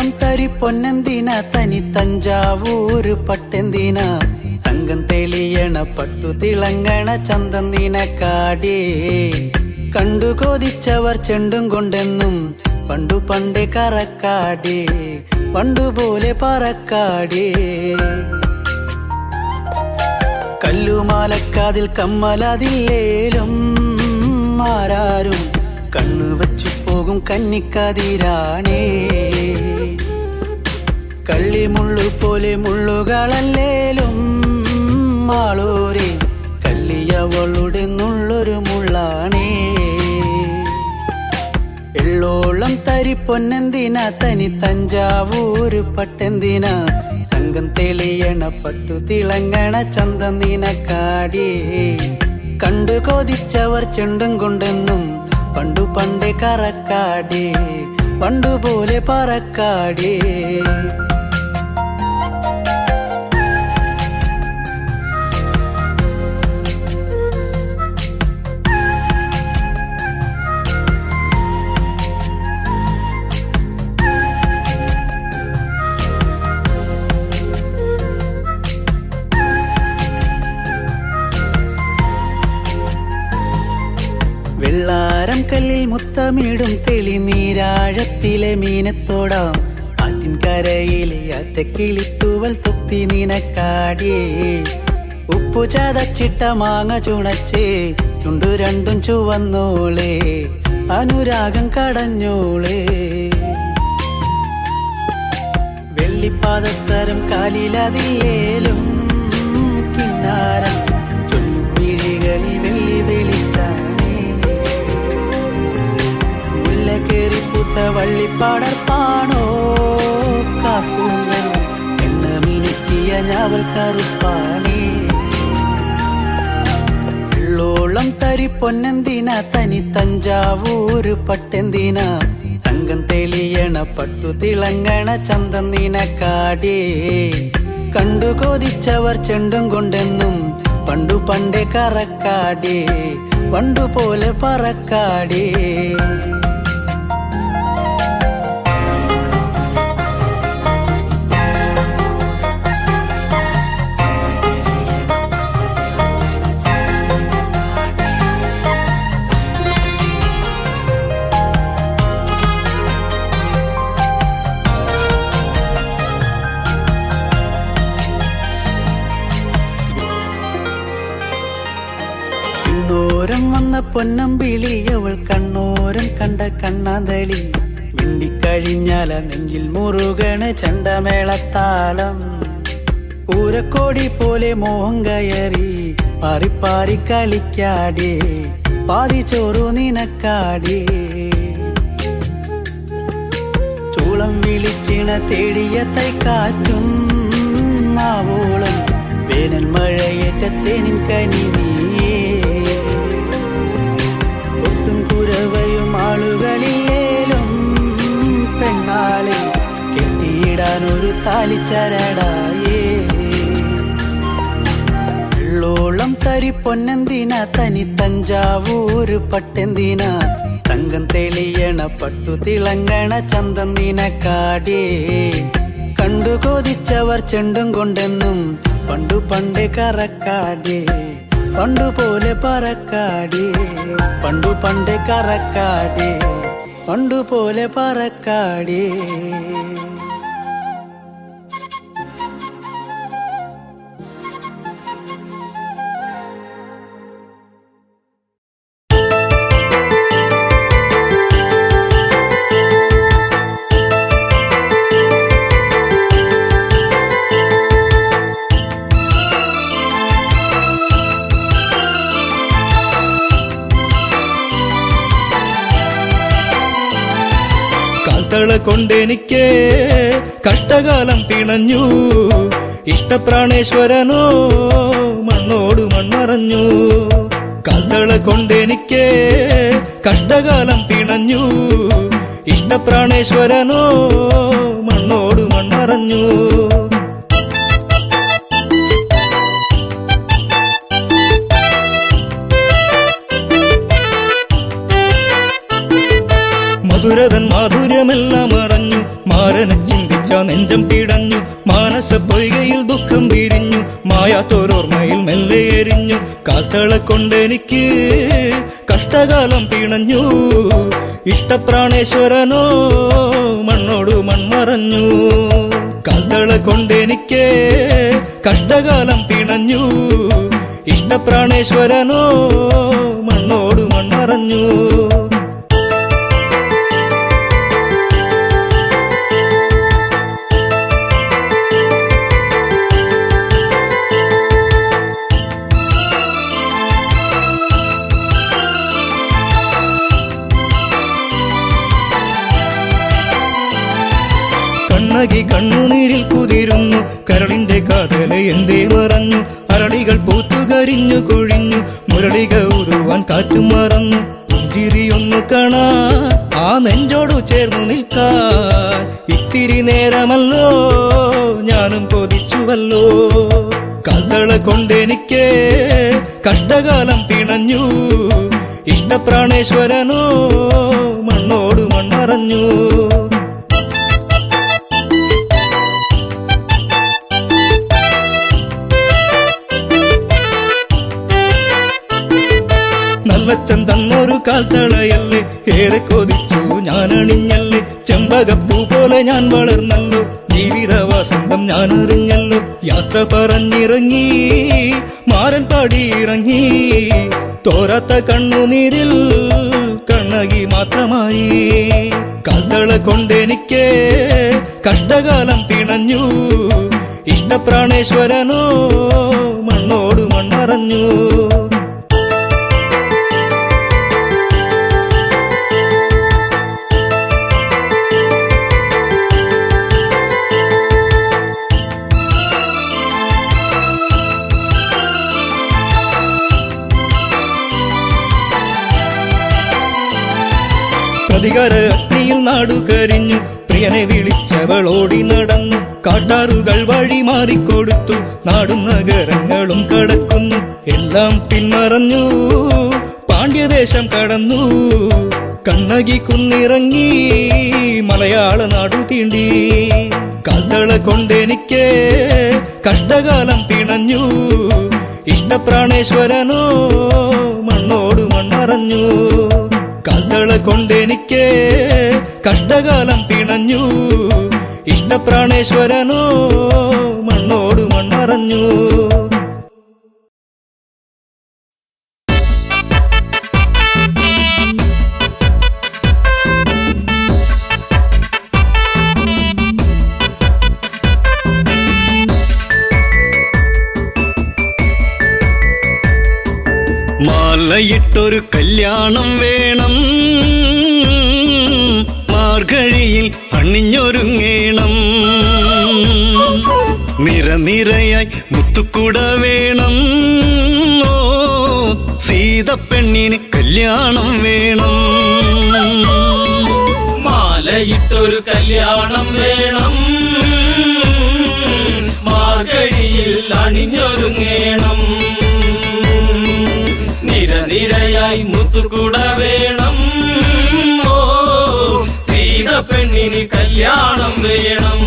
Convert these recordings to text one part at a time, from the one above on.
വെള്ളോളം തരി പൊന്നെന്തിന തനി തഞ്ചാവൂര് പട്ടെന്തിന തങ്കം തെളിയണ പട്ടു തിളങ്ങണ ചന്തം നിനക്കാടേ കണ്ടു കൊതിച്ചവർ ചെണ്ടും കൊണ്ടെന്നും പണ്ടു പണ്ടേ കറക്കാടേ പണ്ടുപോലെ പറക്കാടേ കല്ലുമാലക്കാതിൽ കമ്മലതില്ലേലും ആരാരും കണ്ണു വച്ചു പോകും കന്നിക്കതിരാണേ കള്ളിമുള്ളു പോലെ മുള്ളുകളല്ലേലും ആളോരെ കല്ലിയവളുടെ നുള്ളൊരു മുള്ളാണേ എള്ളോളം തരി പൊന്നെന്തിന തനി തഞ്ചാവൂര് പട്ടെന്തിന തങ്കം തെളിയണ പട്ടു തിളങ്ങണ ചന്തം നിനക്കാടേ കണ്ടു കൊതിച്ചവർ ചെണ്ടും കൊണ്ടെന്നും പണ്ടു പണ്ടേ കറക്കാടേ പണ്ടുപോലെ പറക്കാടേ വെള്ളാരം കല്ലിൽ മുത്തമിടും തെളിനീരാഴത്തിലെ മീനത്തോടാം ആറ്റിൻകരയിലെ അറ്റക്കിളിത്തൂവൽ തൊപ്പി നിനക്കാടേ ഉപ്പു ചതച്ചിട്ട മാങ്ങ ചുണച്ചേ ചുണ്ടു രണ്ടും ചുവന്നോളേ അനുരാഗം കടഞ്ഞോളേ വെള്ളിപ്പാദസരം കാലിലതില്ലേലും കിന്നാരം ചൊല്ലും മിഴികളിൽ വെള്ളി വെളിച്ചാണ് കേറിപ്പൂത്ത വള്ളിപ്പാടർപ്പാണോ കാക്കൂന്നൽ എണ്ണ മിനുക്കിയ ഞാവൽ കറുപ്പാണേ വെള്ളോളം തരി പൊന്നെന്തിന തനി തഞ്ചാവൂര് പട്ടെന്തിന തങ്കം തെളിയണ പട്ടു തിളങ്ങണ ചന്തം നിനക്കാടേ കണ്ടു കൊതിച്ചവർ ചെണ്ടും കൊണ്ടെന്നും പണ്ടു പണ്ടേ കറക്കാടേ പണ്ടുപോലെ പറക്കാടേ ോരം വന്ന പൊന്നമ്പിളി അവൾ കണ്ണോരം കണ്ട കണ്ണാന്തളി മിണ്ടിക്കഴിഞ്ഞാല നെഞ്ചിൽ മുറുകണ ചണ്ടമേളത്താളം പൂരക്കോടി പോലെ മോഹം കയറി പാറിപ്പാറി കളിക്കാടേ പാതി ചോറു നിനക്കാടേ ചൂളം വിളിച്ചിണ തേടിയ തൈക്കാറ്റും മാവോളം വേനൽ മഴയേറ്റത്തേനിൻ കനി നീയേ ഒട്ടും കുരവയും ആളുകളില്ലേലും പെണ്ണാളെ കെട്ടിയിടാനൊരു താലിച്ചരടായേ വെള്ളോളം തരി പൊന്നെന്തിന തനി തഞ്ചാവൂര് പട്ടെന്തിന തങ്കം തെളിയണ പട്ടു തിളങ്ങണ ചന്തം നിനക്കാടേ കണ്ടു കൊതിച്ചവർ ചെണ്ടും കൊണ്ടെന്നും പണ്ടു പണ്ടേ കറക്കാടേ പണ്ടുപോലെ പറക്കാടേ പണ്ടു പണ്ടേ കറക്കാടേ പണ്ടുപോലെ പറക്കാടേ കൊണ്ടെനിക്ക് കഷ്ടകാലം പിണഞ്ഞു ഇഷ്ടപ്രാണേശ്വരനോ മണ്ണോട് മൺമറഞ്ഞു കാൽത്തള കൊണ്ടെനിക്ക് കഷ്ടകാലം പിണഞ്ഞു ഇഷ്ടപ്രാണേശ്വരനോ മണ്ണോട് മൺമറഞ്ഞു മധുരതൻ മാധുര്യമെല്ലാം അറിഞ്ഞു മാരനച്ചിൻ കാന്തളെ കൊണ്ടെനിക്ക് കഷ്ടകാലം പിണഞ്ഞു. ഇഷ്ടപ്രാണേശ്വരനോ മണ്ണോട് മൺമറഞ്ഞു. കാന്തളെ കൊണ്ടെനിക്ക് കഷ്ടകാലം പിണഞ്ഞു. ഇഷ്ടപ്രാണേശ്വരനോ മണ്ണോട് മൺമറഞ്ഞു. കണ്ണകി കണ്ണുനീരിൽ കുതിരുന്നു. കരളിന്റെ കാതല എന്തേ മറഞ്ഞു. അരളികൾ പൂത്തുകരിഞ്ഞു കൊഴിഞ്ഞു. മുരളിക ഉരുവാൻ കാറ്റും മറന്നു. പുഞ്ചിരിയൊന്നു കാണാ ആ നെഞ്ചോടു ചേർന്നു നിൽക്കാൻ ഇത്തിരി നേരമല്ലോ ഞാനും കൊതിച്ചുവല്ലോ. കാന്തളെ കൊണ്ടെനിക്ക് കഷ്ടകാലം പിണഞ്ഞു. ഇഷ്ടപ്രാണേശ്വരനോ മണ്ണോട് മൺമറഞ്ഞു. നല്ലച്ചൻ തന്നൊരു കാൽത്തളയല്ലേ ഏറെ കൊതിച്ചു ഞാനണിഞ്ഞല്ലേ. ചെമ്പകപ്പൂ പോലെ ഞാൻ വളർന്നല്ലോ. ജീവിത വസന്തം ഞാൻ അറിഞ്ഞല്ലോ. യാത്ര പറഞ്ഞിറങ്ങി മാരൻ പാടിയിറങ്ങി. തോരാത്ത കണ്ണുനീരിൽ കണ്ണകി മാത്രമായി. കാന്തളെ കൊണ്ടെനിക്ക് കഷ്ടകാലം പിണഞ്ഞു. ഇഷ്ടപ്രാണേശ്വരനോ മണ്ണോട് മൺമറഞ്ഞു. പ്രതികാര അഗ്നിയിൽ നാടു കരിഞ്ഞു. പ്രിയനെ വിളിച്ചവൾ ഓടി നടന്നു. കാട്ടാറുകൾ വഴി മാറിക്കൊടുത്തു. നാടും നഗരങ്ങളും കടക്കുന്നു. എല്ലാം പിന്മറഞ്ഞു പാണ്ഡ്യദേശം കടന്നു. കണ്ണകി കുന്നിറങ്ങി മലയാള നാടു തീണ്ടി. കാന്തളെ കൊണ്ടെനിക്ക് കഷ്ടകാലം പിണഞ്ഞു. ഇഷ്ടപ്രാണേശ്വരനോ മണ്ണോട് മൺമറഞ്ഞു. കാന്തളെ കൊണ്ടെനിക്ക് കഷ്ടകാലം പിണഞ്ഞു. ഇഷ്ടപ്രാണേശ്വരനോ മണ്ണോട് മൺമറഞ്ഞു. മാലയിട്ടൊരു കല്യാണം വേണം. മാർഗഴിയിൽ അണിഞ്ഞൊരുങ്ങേണം. നിരനിരയായി മുത്തുക്കുട വേണം. ഓ സീതപ്പെണ്ണിന് കല്യാണം വേണം. മാലയിട്ടൊരു കല്യാണം വേണം. മാർഗഴിയിൽ അണിഞ്ഞൊരുങ്ങേണം. നിരനിരയായി മുത്തുകുട വേണം. ഓ സീതപ്പെണ്ണിന് കല്യാണം വേണം.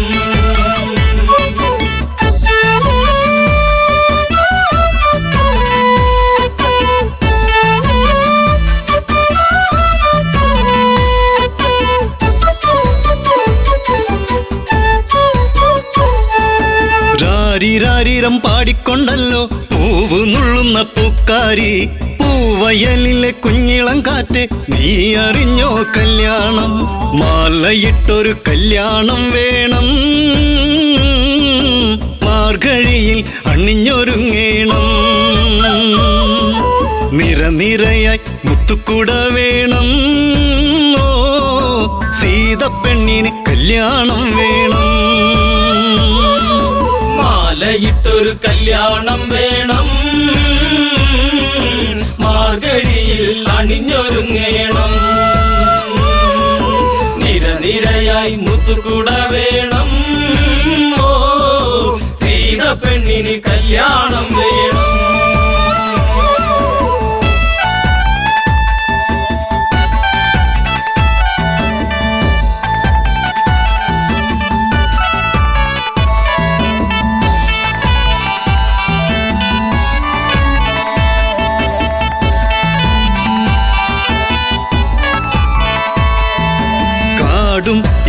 രാരിരാരിരം പാടിക്കൊണ്ടല്ലോ പൂവ് നുള്ളുന്ന പൂക്കാരി. പൂവയലിലെ കുഞ്ഞിളം കാറ്റ് നീ അറിഞ്ഞോ കല്യാണം. മാലയിട്ടൊരു കല്യാണം വേണം. മാർഗഴിയിൽ അണിഞ്ഞൊരുങ്ങേണം. നിരനിരയായി മുത്തുക്കുട വേണം. ഓ സീതപ്പെണ്ണിന് കല്യാണം വേണം. മാലയിട്ടൊരു കല്യാണം വേണം. മാർഗഴിയിൽ അണിഞ്ഞൊരുങ്ങേണം. നിരനിരയായി മുത്തുകുട വേണം. ഓ സീതപ്പെണ്ണിന് കല്യാണം വേണം.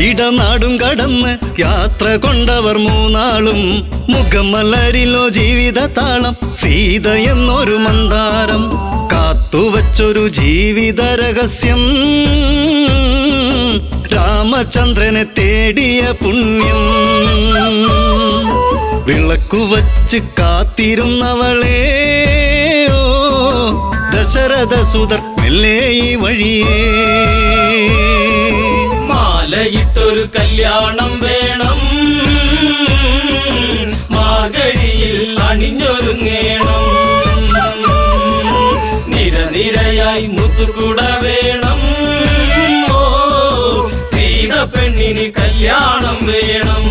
ഇടനാടും കടന്ന് യാത്ര കൊണ്ടവർ മൂന്നാളും. മുഖമലരിലോ ജീവിത താളം, സീത എന്നൊരു മന്ദാരം. കാത്തുവച്ചൊരു ജീവിത രഹസ്യം, രാമചന്ദ്രനെ തേടിയ പുണ്യം. വിളക്കുവച്ച് കാത്തിരുന്നവളെ ഓ ദശരഥ സുതർ മെല്ലെ ഈ വഴിയേ. മാലയിട്ടൊരു കല്യാണം വേണം, മാർഗഴിയിൽ അണിഞ്ഞൊരുങ്ങേണം. നിരനിരയായി മുത്തുകുട വേണം, ഓ സീത പെണ്ണിന് കല്യാണം വേണം.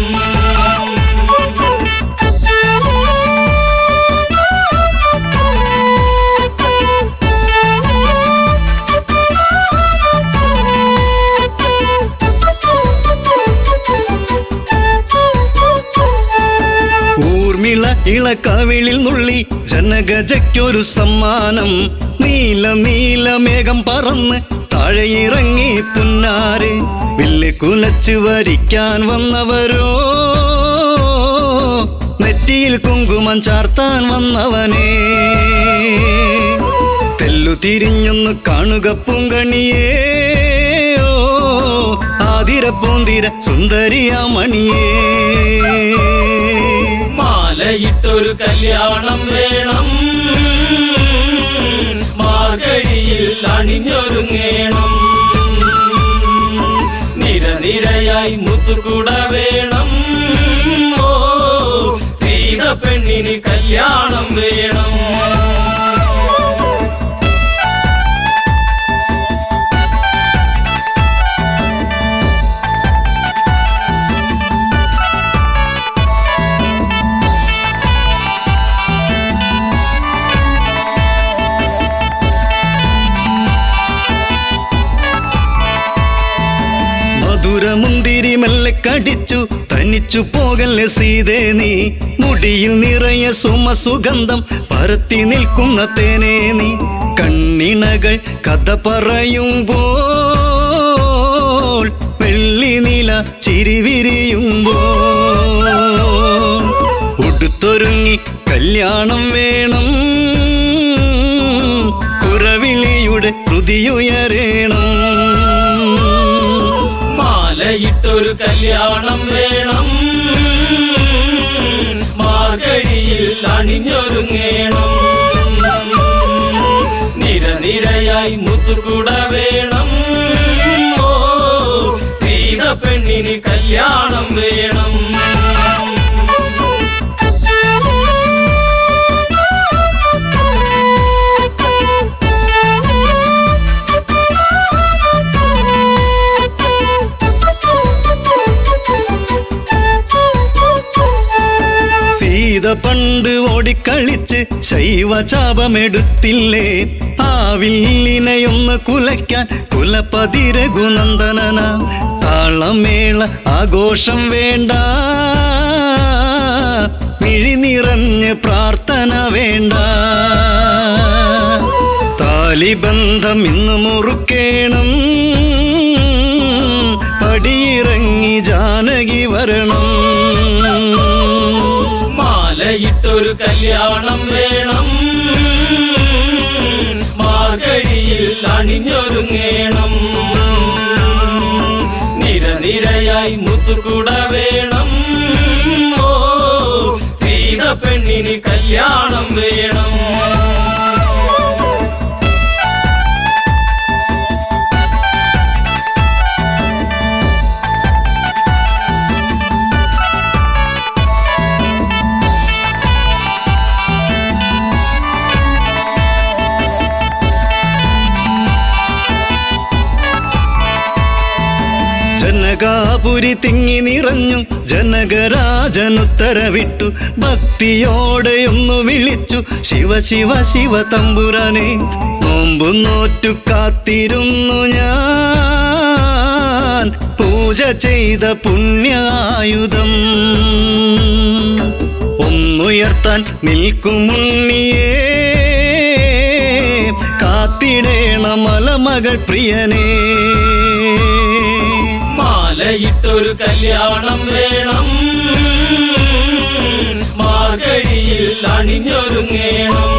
ഇളക്കവിളിൽ നുള്ളി ജനഗജയ്ക്കൊരു സമ്മാനം. നീല നീല മേഘം പറന്ന് താഴെയിറങ്ങി പുന്നാരെ. വില്ല് കുലച്ച് വരിക്കാൻ വന്നവരോ, നെറ്റിയിൽ കുങ്കുമം ചാർത്താൻ വന്നവനെ. തെല്ലു തിരിഞ്ഞൊന്ന് കാണുക പൂങ്കണിയേ, ഓ ആതിര പൂന്തിര സുന്ദരിയാ മണിയേ. മാലയിട്ടൊരു കല്യാണം വേണം, മാർഗഴിയിൽ അണിഞ്ഞൊരുങ്ങേണം. നിരനിരയായി മുത്തുകുട വേണം, ഓ സീത പെണ്ണിന് കല്യാണം വേണം. മുന്തിരി മെല്ലെ കടിച്ചു തനിച്ചു പോകല്ലേ സീതേ നീ. മുടിയിൽ നിറയെ സുമസുഗന്ധം പരത്തി നിൽക്കുന്ന തേനേ നീ. കണ്ണിണകൾ കഥ പറയുമ്പോൾ വെള്ളി നീല ചിരിവിരിയുമ്പോൾ. ഉടുത്തൊരുങ്ങി കല്യാണം വേണം, കുരവിളിയുടെ ഹൃതിയുയരേണം. മാലയിട്ടൊരു കല്യാണം വേണം, മാർഗഴിയിൽ അണിഞ്ഞൊരുങ്ങേണം. നിരനിരയായി മുത്തുകുട വേണം, ഓ സീത പെണ്ണിന് കല്യാണം വേണം. സീത പണ്ട് ഓടിക്കളിച്ച് ശൈവചാപമെടുത്തില്ലേ. ആ വില്ലിനെയൊന്ന് കുലയ്ക്കാൻ കുലപതി രഘുനന്ദനന. താളമേള ആഘോഷം വേണ്ട, മിഴി നിറഞ്ഞ് പ്രാർത്ഥന വേണ്ട. താലിബന്ധം ഇന്ന് മുറുക്കേണം, പടിയിറങ്ങി ജാനകി വരണം. മാലയിട്ടൊരു കല്യാണം വേണം, മാർഗഴിയിൽ അണിഞ്ഞൊരുങ്ങേണം. നിരനിരയായി മുത്തുകുട വേണം, ഓ സീത പെണ്ണിന് കല്യാണം വേണം. ജനകാപുരി തിങ്ങി നിറഞ്ഞു ജനകരാജനുത്തരവിട്ടു. ഭക്തിയോടെയൊന്നു വിളിച്ചു ശിവ ശിവ ശിവ തമ്പുരാനെ. നോമ്പു നോറ്റു കാത്തിരുന്നു ഞാൻ, പൂജ ചെയ്ത പുണ്യായുധം. ഒന്നുയർത്താൻ നിൽക്കുമുണ്ണിയേ, കാത്തിടേണ മലമകൾ പ്രിയനേ. മാലയിട്ടൊരു കല്യാണം വേണം, മാർഗഴിയിൽ അണിഞ്ഞൊരുങ്ങേണം.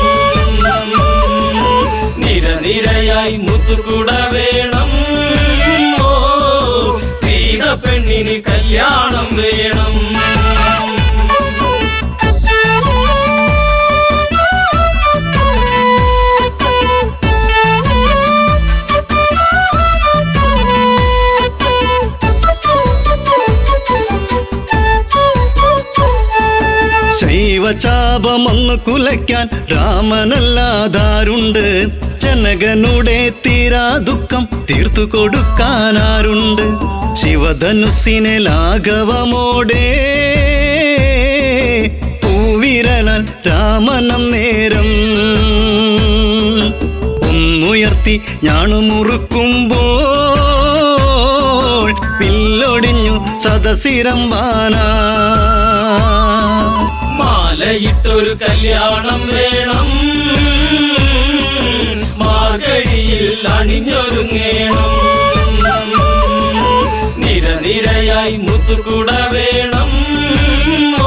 നിരനിരയായി മുത്തുകുട വേണം, ഓ സീത പെണ്ണിന് കല്യാണം വേണം. ശൈവചാപമൊന്നു കുലയ്ക്കാൻ രാമനല്ലാതാരുണ്ട്, ജനകനുടെ തീരാ ദുഃഖം തീർത്തു കൊടുക്കാനാരുണ്ട്. ശിവധനുസിനെ ലാഘവമോടെ പൂവിരലാൽ രാമനം നേരം ഒന്നുയർത്തി ഞാണുമുറുക്കുമ്പോൾ വില്ലൊടിഞ്ഞു സദസിരമ്പാനാ. മാലയിട്ടൊരു കല്യാണം വേണം, മാർഗഴിയിൽ അണിഞ്ഞൊരുങ്ങേണം. നിരനിരയായി മുത്തുകുട വേണം,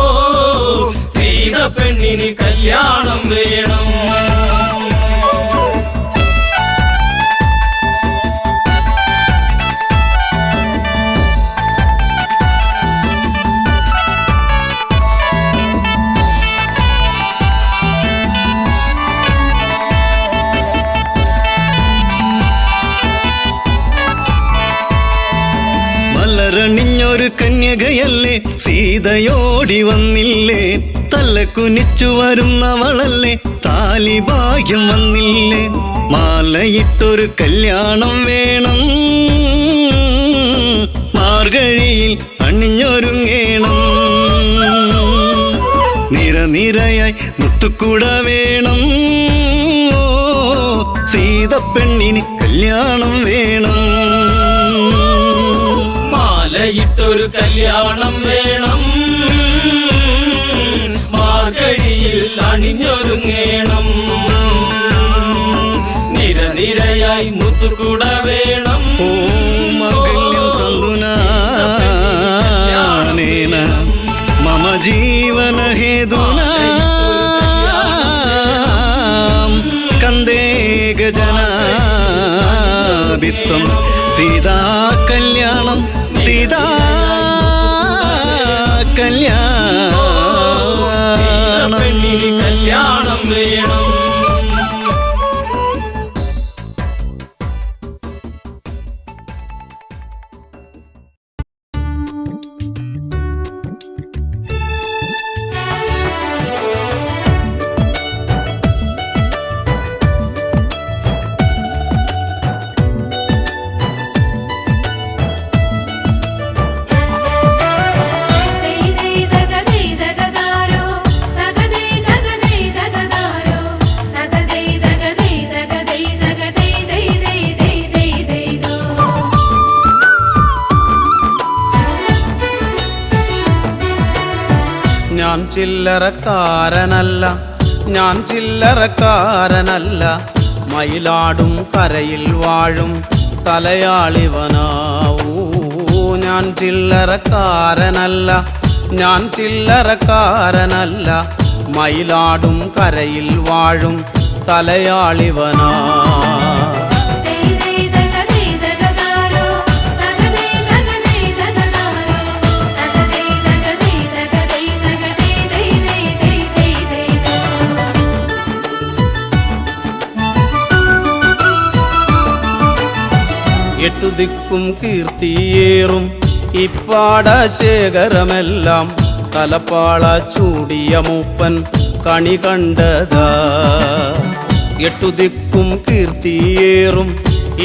ഓ സീത പെണ്ണിന് കല്യാണം വേണം. മലരണിഞ്ഞൊരു കന്യകയല്ലേ സീതയോടി വന്നില്ലേ, തല കുനിച്ചു വരുന്നവളല്ലേ താലി ഭാഗ്യം വന്നില്ലേ. മാലയിട്ടൊരു കല്യാണം വേണം, മാർഗഴിയിൽ അണിഞ്ഞൊരുങ്ങേണം. നിരനിരയായി മുത്തുകുട വേണം, ഓ സീത പെണ്ണിന് കല്യാണം വേണം. മാലയിട്ടൊരു കല്യാണം വേണം, മാർഗഴിയിൽ അണിഞ്ഞൊരുങ്ങേണം. നിരനിരയായി മുത്തുകുട വേണം, ഓ മംഗല്യം തന്തുനാനേന മമ ജീവന ഹേതുനാ കന്ദേ ഗജനാഭിത്വം സീതാ കല്യാണം, സീതാ കല്യാണം. പെണ്ണിന് കല്യാണം വേണം. ഞാൻ ചില്ലറക്കാരനല്ല, ഞാൻ ചില്ലറക്കാരനല്ല, മയിലാടും കരയിൽ വാഴും തലയാളിവനാവൂ. ഞാൻ ചില്ലറക്കാരനല്ല, ഞാൻ ചില്ലറക്കാരനല്ല, മയിലാടും കരയിൽ വാഴും തലയാളിവനാ. എട്ടുദിക്കും കീർത്തിയേറും ഇപ്പാടശേഖരമെല്ലാം തലപ്പാള ചൂടിയ മൂപ്പൻ കണി കണ്ടതാ. എട്ടുദിക്കും കീർത്തിയേറും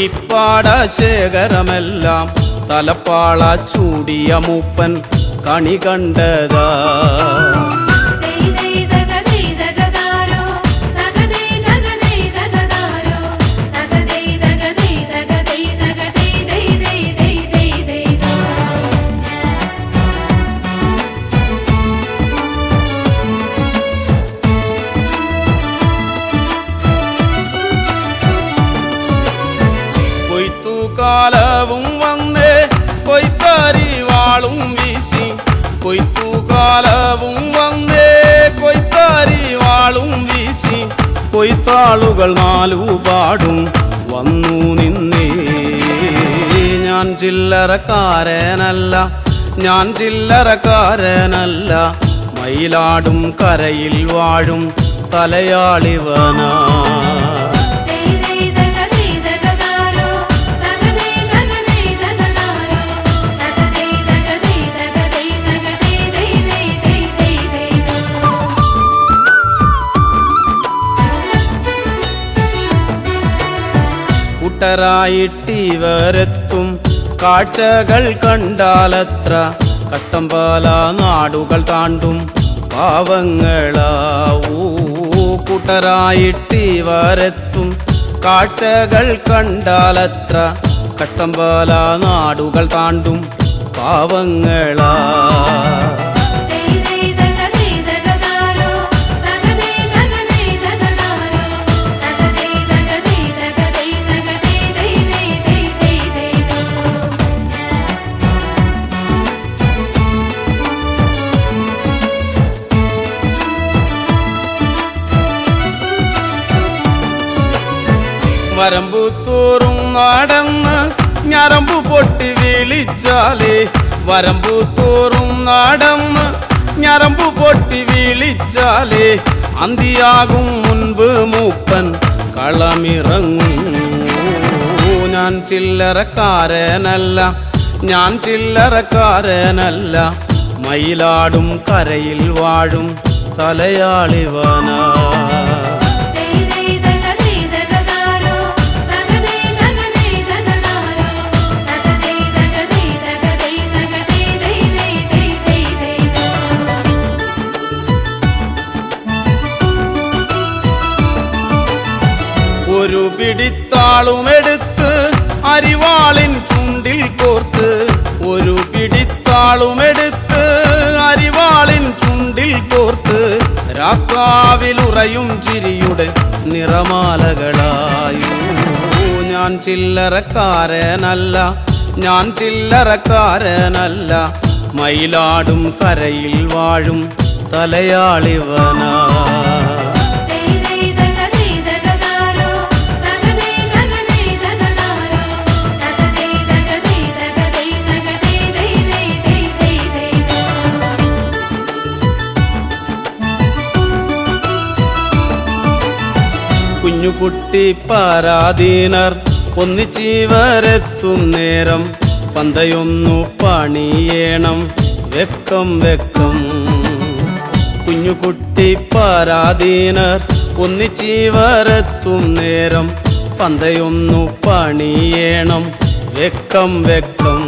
ഇപ്പാടശേഖരമെല്ലാം തലപ്പാള ചൂടിയ മൂപ്പൻ കണി കണ്ടതാ. കൊയ്ത്തുകാലവും വന്നേ കൊയ്ത്താരി കൊയ്ത്താളുകൾ നാലുപാടും വന്നു നിന്നേ. ഞാൻ ചില്ലറക്കാരനല്ല, ഞാൻ ചില്ലറക്കാരനല്ല, മയിലാടും കരയിൽ വാഴും തലയാളിവനാ. കൂട്ടരായിട്ടിവരെത്തും കാഴ്ചകൾ കണ്ടാലത്ര കട്ടമ്പാല നാടുകൾ താണ്ടും പാവങ്ങളാവൂ. കൂട്ടരായിട്ടിവരെത്തും കാഴ്ചകൾ കണ്ടാലത്ര കട്ടമ്പാല നാടുകൾ താണ്ടും പാവങ്ങളാ. വരമ്പൂത്തോറും നടന്ന് ഞരമ്പു പൊട്ടി വിളിച്ചാലേ, വരമ്പൂത്തോറും നടന്ന് ഞരമ്പു പൊട്ടി വിളിച്ചാലേ, അന്തിയാകും മുൻപ് മൂപ്പൻ കളമിറങ്ങും. ഞാൻ ചില്ലറക്കാരനല്ല, ഞാൻ ചില്ലറക്കാരനല്ല, മയിലാടും കരയിൽ വാഴും തലയാളിവനാ. ഒരു പിടിത്താളുമെടുത്ത് അരിവാളിൻ ചുണ്ടിൽ കോർത്ത്, ഒരു പിടിത്താളുമെടുത്ത് അരിവാളിൻ ചുണ്ടിൽ കോർത്ത്, രാക്കാവിലുറയും ചിരിയുടെ നിറമാലകളായൂ. ഞാൻ ചില്ലറക്കാരനല്ല, ഞാൻ ചില്ലറക്കാരനല്ല, മയിലാടും കരയിൽ വാഴും തലയാളിവനാ. കുഞ്ഞുകുട്ടി പരാധീനർ ഒന്നിച്ചിവരെത്തും നേരം, പന്തയൊന്നു പണിയേണം വെക്കം വെക്കം. കുഞ്ഞുകുട്ടി പരാധീനർ ഒന്നിച്ചിവരെത്തും നേരം, പന്തയൊന്നു പണിയേണം വെക്കം വെക്കം.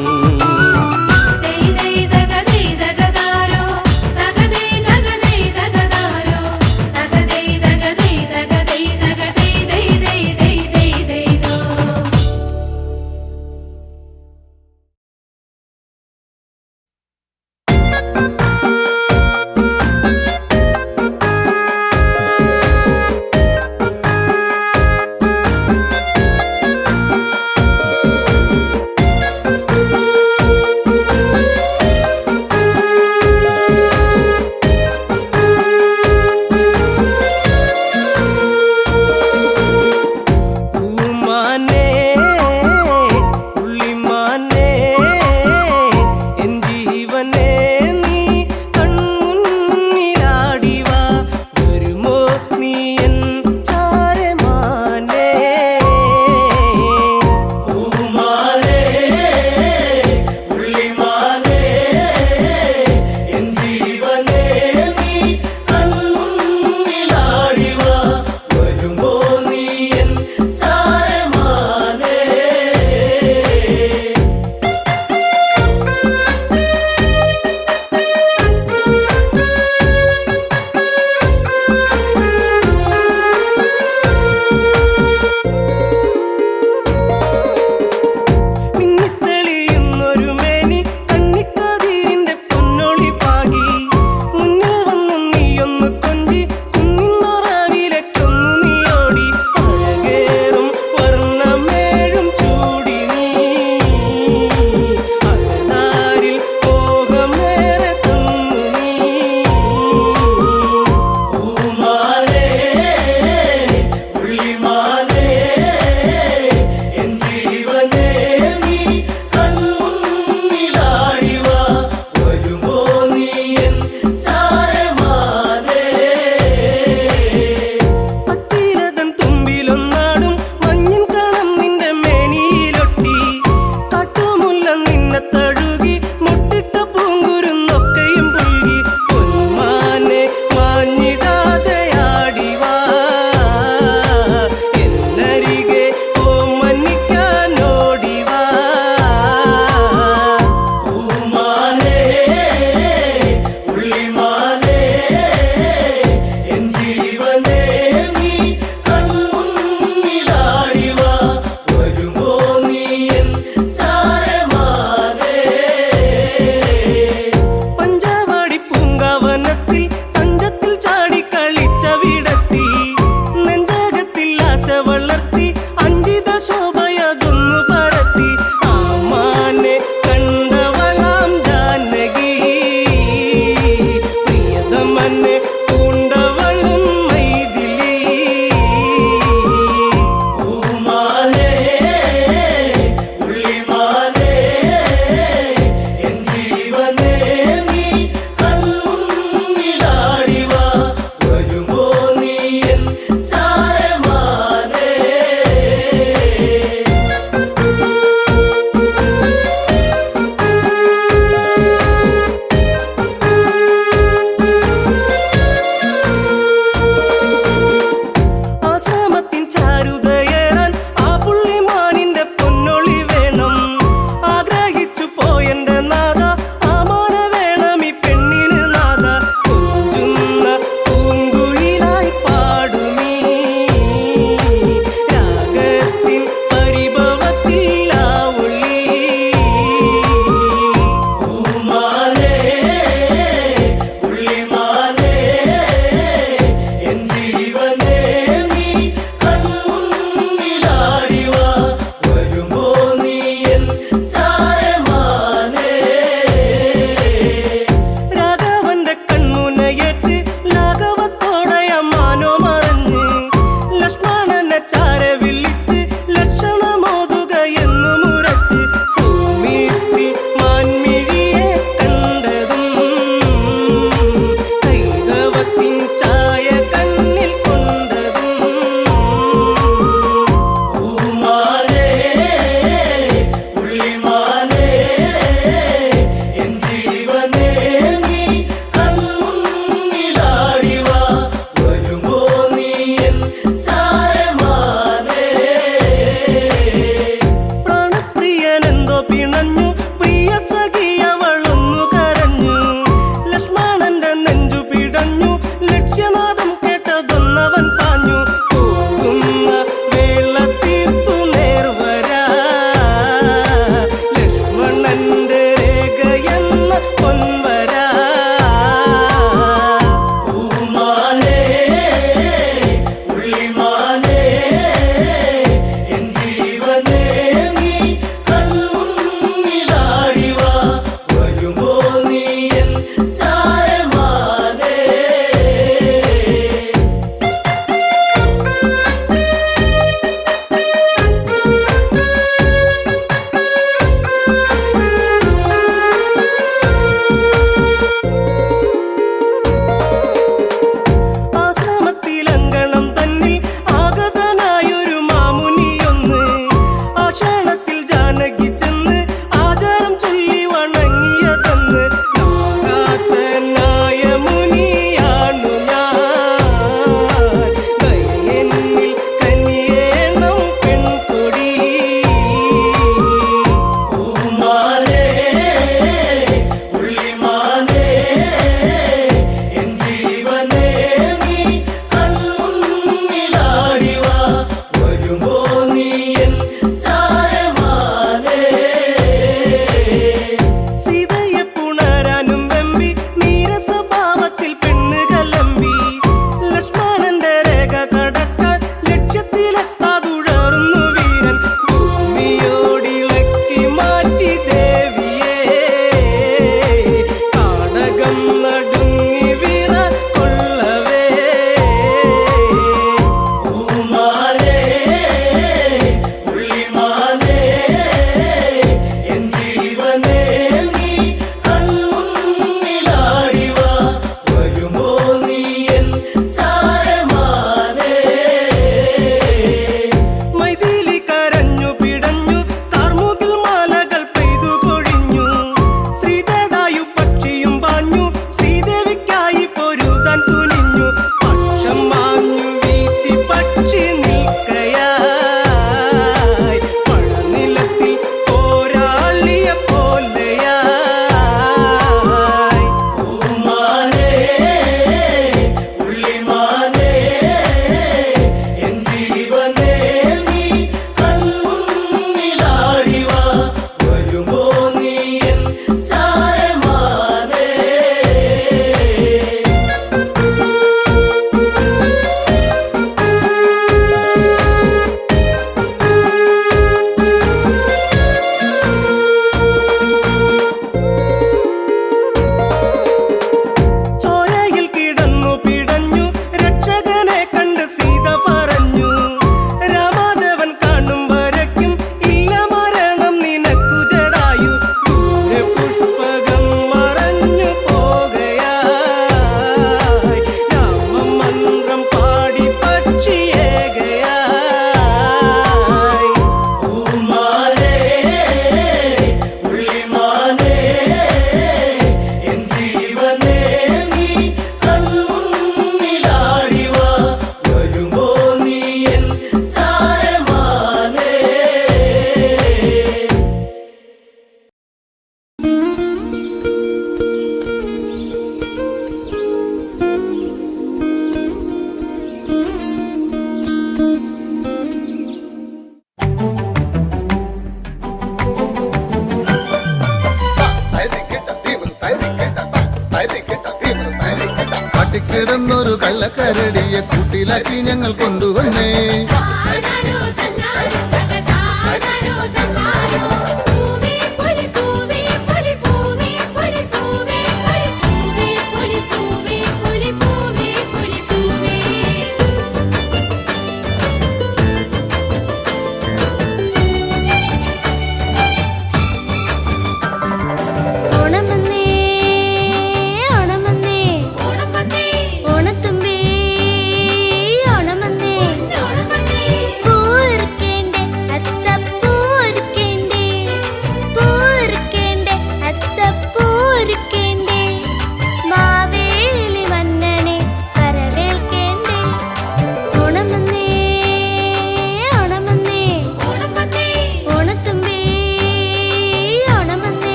കിടന്നൊരു കള്ളക്കരടിയെ കൂട്ടിലാക്കി ഞങ്ങൾ കൊണ്ടുവന്നേ.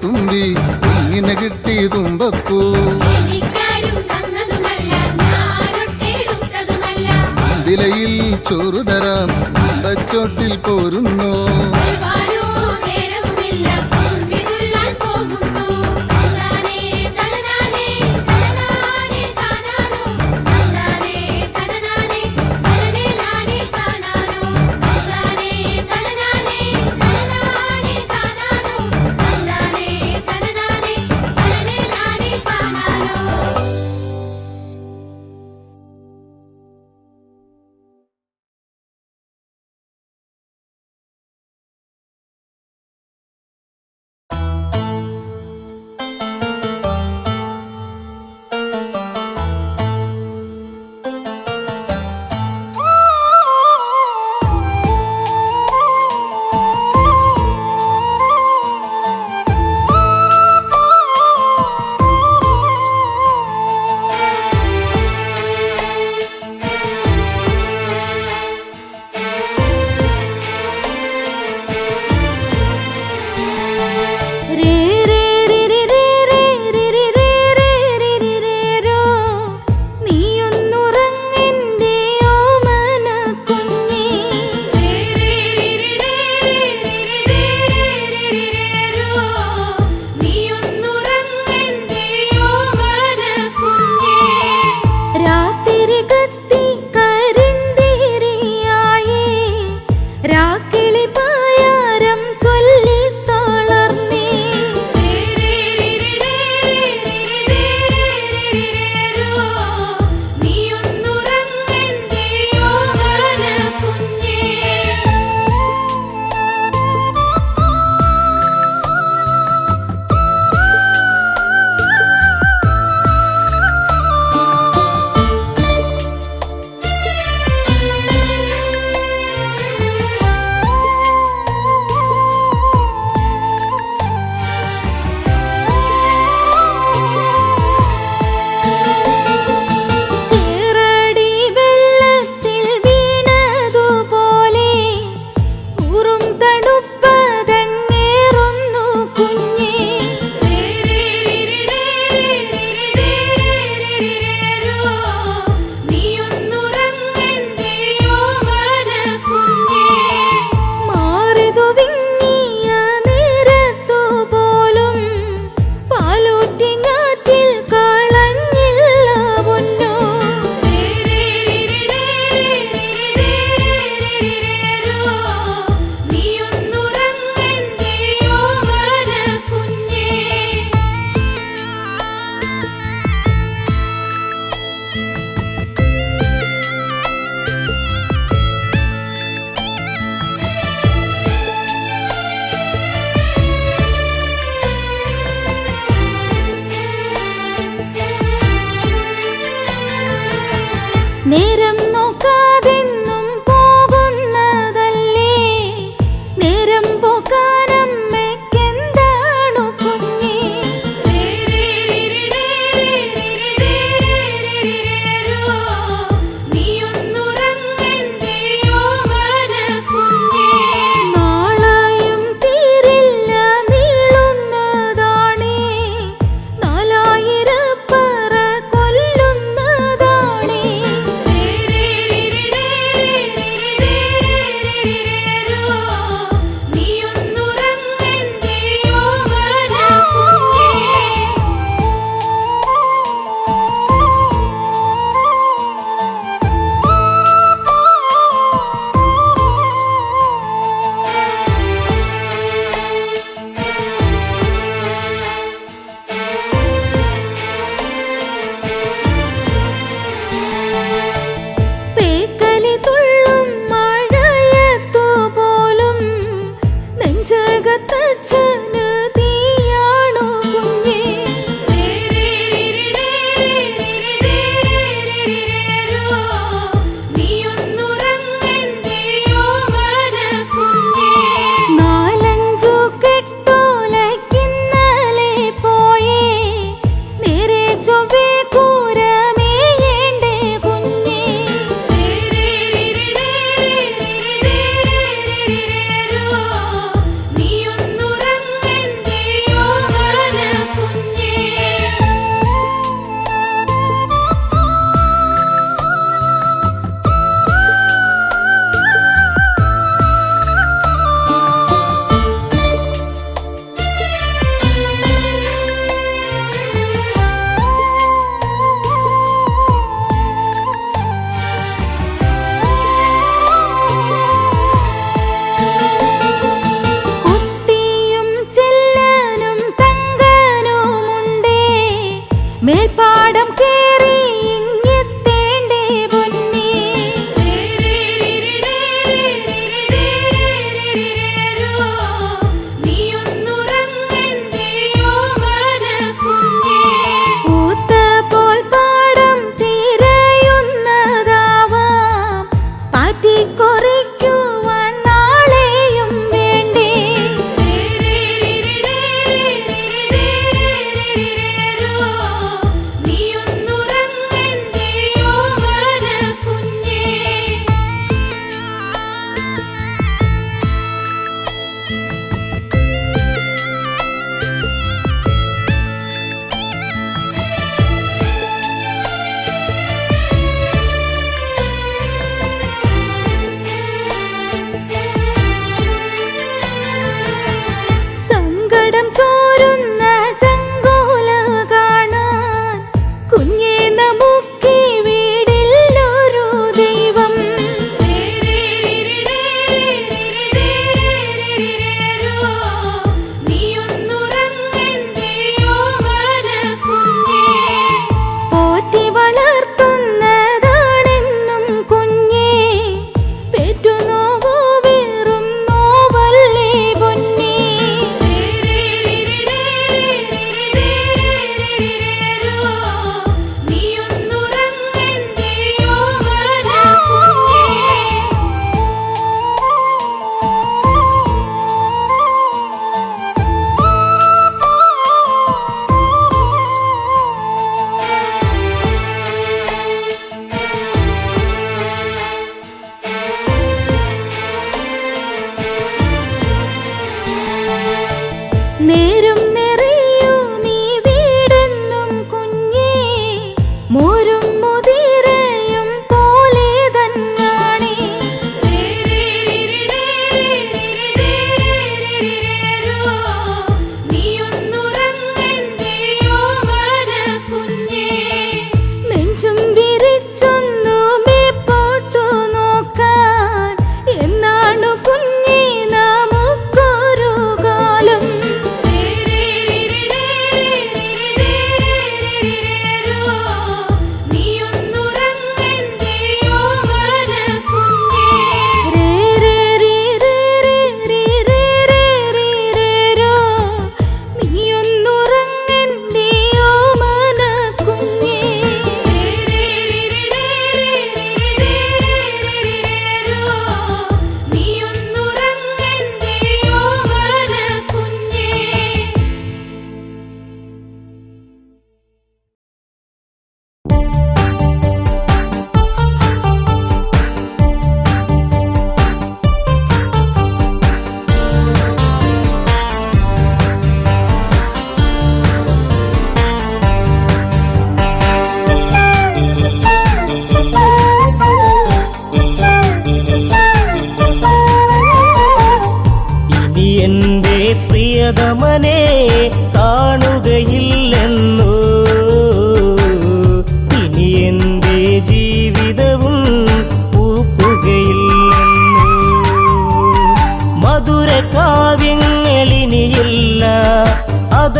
തുമ്പി ഇങ്ങനെ കിട്ടി തുമ്പപ്പൂ വിലയിൽ ചോറു തരാം ചോട്ടിൽ പോരുന്നോ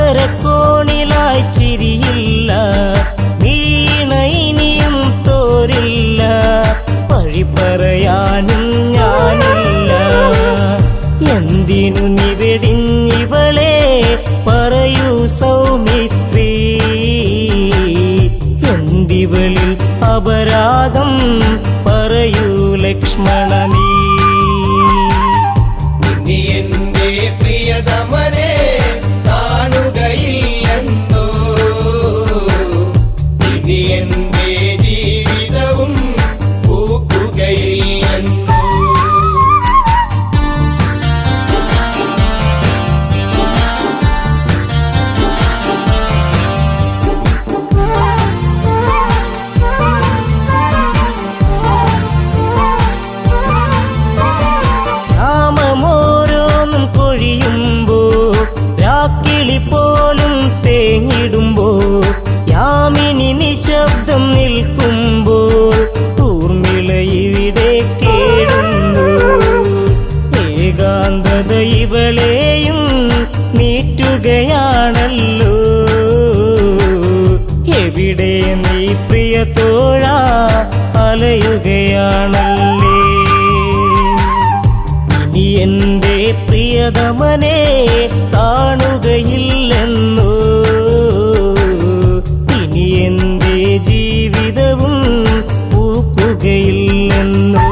താമരക്കോണിലായി ചിരിയില്ല, വീണ ഇനിയും തോരില്ല, വഴി പറയാനും ഞാനില്ല. എന്തിനു നീ വെടിഞ്ഞിവളെ പറയൂ സൗമിത്രി, എന്തിവളിൽ അപരാധം പറയൂ ലക്ഷ്മണ നീ. ഇനി എന്റെ പ്രിയതമനെ കാണുകയില്ലെന്നോ, ഇനി എന്റെ ജീവിതവും പൂക്കുകയില്ലെന്നോ. രാമമോരോന്നും കൊഴിയുമ്പോ, രാക്കിളി പോലും തേങ്ങിടുമ്പോ, യാമിനി നിശബ്ദം നിൽക്കുമ്പോൾ ഊർമിള ഇവിടെ കേടുന്നു. ഏകാന്തത ഇവളെയും നീറ്റുകയാണല്ലോ, എവിടെ നീ പ്രിയ തോഴ അലയുകയാണല്ലേ. ഇനി എന്റെ പ്രിയതമനെ കാണുകയില്ലെന്നോ, ഇനി എന്റെ ജീവിതവും പൂക്കുകയില്ലെന്നോ.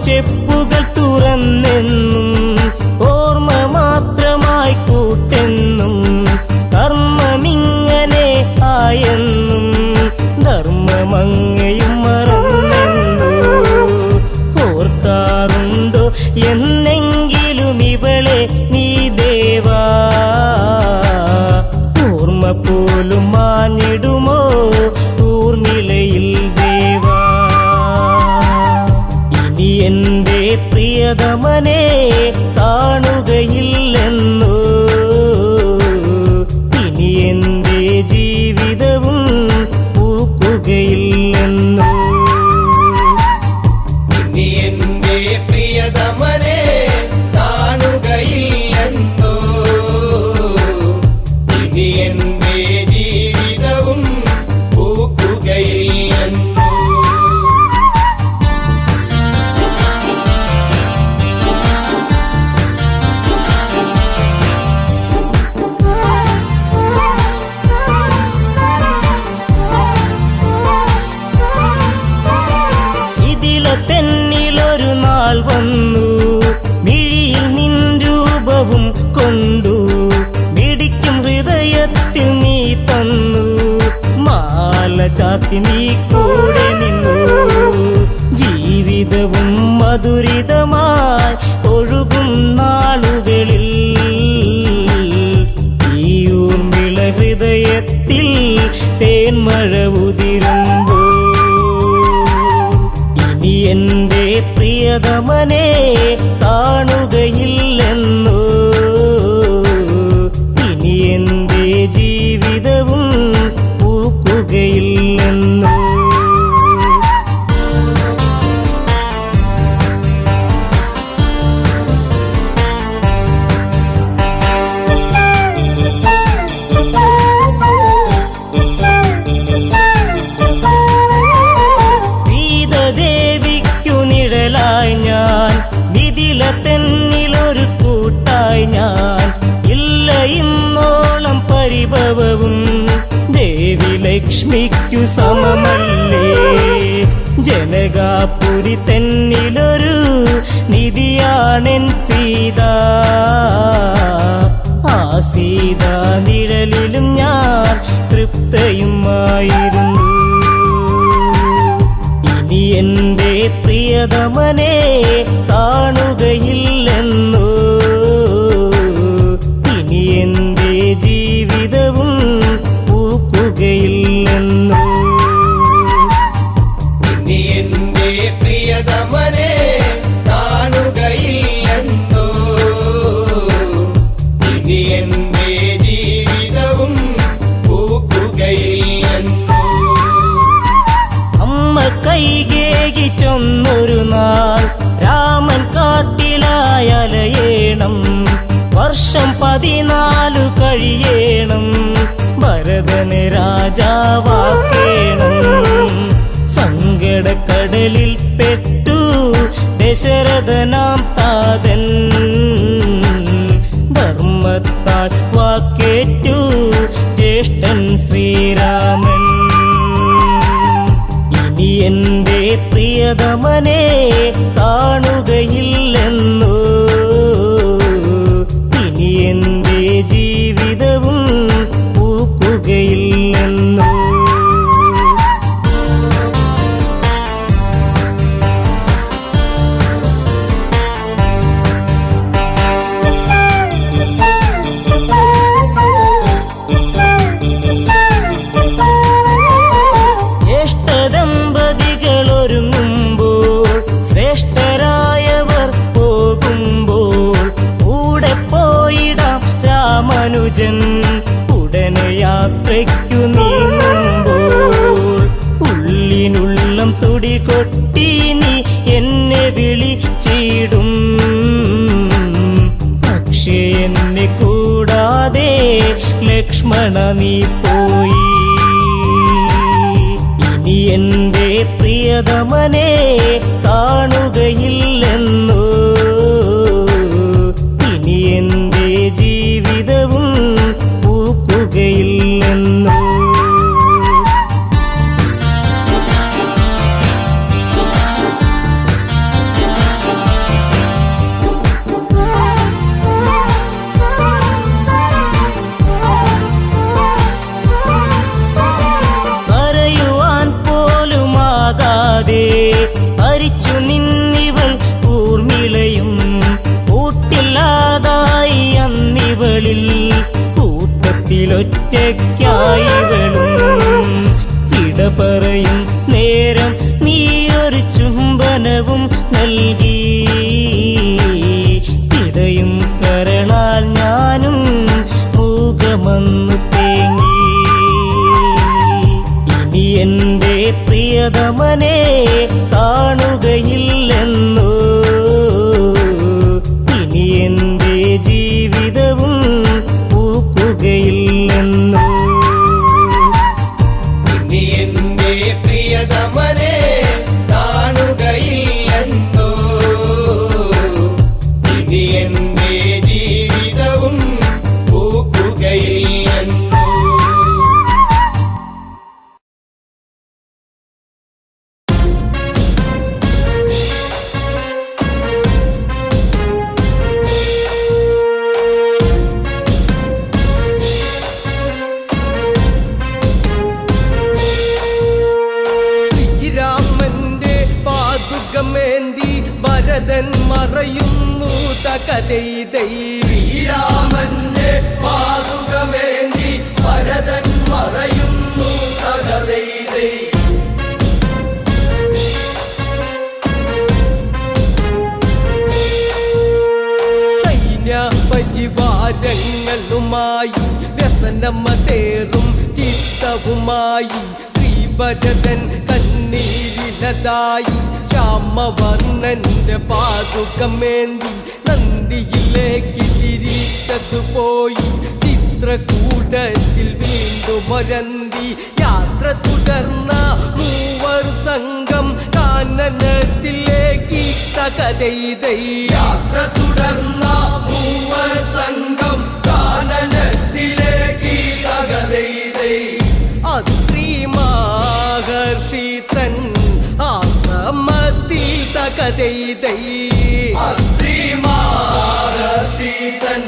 ചെപ്പുകൾ തുറന്നെന്നും ഓർമ്മ മാത്രമായി കൂട്ടെന്നും, കർമ്മമിങ്ങനെ ആയെന്നും ധർമ്മമങ്ങയും മറന്നെന്നു. ഓർക്കാറുണ്ടോ എന്നെങ്കിലും ഇവളെ നീ ദേവാ, ഓർമ്മ പോലും മാഞ്ഞിടുമോ ഊർമിളയിൽ ദേവാ. ഇനി എന്റെ പ്രിയതമനെ കാണുകയില്ലെന്നോ, ഇനി എന്റെ ജീവിതവും പൂക്കുകയില്ലെന്നോ. ഇനി എന്റെ പ്രിയതമനെ കാണുകയില്ലെന്നോ, ഇനി എന്റെ ജീവിതവും പൂക്കുകയില്ലെന്നോ. തെന്നിലൊരു നാൾ വന്നു, മിഴിയിൽ നിൻ രൂപവും കൊണ്ടു, മിടിക്കും ഹൃദയത്തിൽ നീ തന്നു, മാല ചാത്തി നീ കൂടെ നിന്നു. ജീവിതവും മധുരിതമായി ഒഴുകും നാളുകളിൽ ഈ ഊർമിള ഹൃദയത്തിൽ തേന്മഴ ഉതിരുമ്പോ, ഇനി എന്റെ പ്രിയതമനെ കാണുകയില്ലെന്നോ, ഇനി എന്റെ ജീവിതവും പൂക്കുകയില്ലെന്നോ. ദേവിക്കു നിഴലായി ഞാൻ, മിഥിലതെന്നിലൊരു കൂട്ടായി ഞാൻ, ഇല്ല ഇന്നോളം പരിഭവവും ദേവി ലക്ഷ്മിക്കു സമമല്ലേ. ജനകാപുരി തെന്നിലൊരു നിധിയാണെൻ സീത, ആ സീത നിഴലിലും ഞാൻ തൃപ്തയുമായിരുന്നു. ഇനി എന്റെ പ്രിയതമനെ കാണുകയില്ലെന്നോ, ഇനി എന്റെ ജീവിതവും പൂക്കുകയില്ലെന്നോ. ഇനി എന്റെ പ്രിയതമനെ കാണുകയില്ലെന്നോ, ഇനി എന്റെ സ്നേഹിച്ചൊന്നൊരു നാൾ രാമൻ കാട്ടിലായലയേണം. വർഷം 14 കഴിയേണം. ഭരതന് രാജാവാക്കേണം. സങ്കടക്കടലിൽ പെട്ടു ദശരഥനാം താതൻ. ധർമ്മത്താൽ വാക്കേറ്റു ജ്യേഷ്ഠൻ ശ്രീരാമൻ. ഇനി എന്റെ പ്രിയതമനെ കാണുകയില്ലെന്നോ. ഇനി എന്റെ ജീവിതവും പൂക്കുകയില്ലെന്നോ. ജ്യേഷ്ഠദമ്പതികളൊരുങ്ങുമ്പോൾ ശ്രേഷ്ഠരായവർ പോകുമ്പോൾ കൂടെ പോയിടാം രാമാനുജൻ. ഉടനെ യാത്രയ്ക്കു നീങ്ങുമ്പോൾ ഉള്ളിനുള്ളം തുടികൊട്ടി നീ എന്നെ വിളിച്ചിടും. പക്ഷേ എന്നെ കൂടാതെ ലക്ഷ്മണ നീ പോയി. ഇനി എന്റെ പ്രിയതമനെ കാണുകയില്ലെന്നോ. ഇനി എന്റെ ജീവിതവും പൂക്കുകയില്ലെന്നോ. ഹരിച്ചു നിന്നിവൾ ഊർമിളയും. കൂട്ടില്ലാതായി അന്നിവളിൽ കൂട്ടത്തിലൊറ്റയ്ക്കായിവളും. ഇട പറയും നേരം നീയൊരു ചുംബനവും നൽകി. ഇടയും കരളാൽ ഞാനും മൂകമന്നു തേങ്ങി. ഇനി എന്റെ പ്രിയതമനെ കാണുകയില്ലെന്നോ. ഇനി എന്റെ ജീവിതവും പൂക്കുകയില്ലെന്നോ. ഇനി എന്റെ പ്രിയതമനെ കാണുകയില്ലെന്നോ. ഇനി എന്റെ ജീവിതവും പൂക്കുകയില്ലെന്നോ. ശ്രീരാമന്റെ പാതുകമേന്തി ഭരതൻ മറയുന്നു തകതൈതൈ. ശ്രീരാമന്റെ പാതുകമേന്തി ഭരതൻ മറയുന്നു തകതൈതൈ. പരിവാരങ്ങളുമായി വ്യസനമതേറും ചിത്തവുമായി ശ്രീഭരതൻ കണ്ണീരിലതായി ശ്യാമവർണ്ണന്റെ പാതുകമേന്തി നന്ദിയിലേക്ക് തിരിച്ചതുപോയി. ചിത്രകൂടത്തിൽ വീണ്ടും ഒരന്തി യാത്ര തുടർന്ന മൂവർ സംഘം കാനനത്തിലേക്ക് തകതൈതൈ. യാത്ര തുടർന്ന മൂവർ സംഘം കാനനത്തിലേക്ക് തകതൈതൈ. അത്രി മഹർഷി തൻ ആശ്രമത്തിൽ തകതൈതൈ. അത്രി മഹർഷി തൻ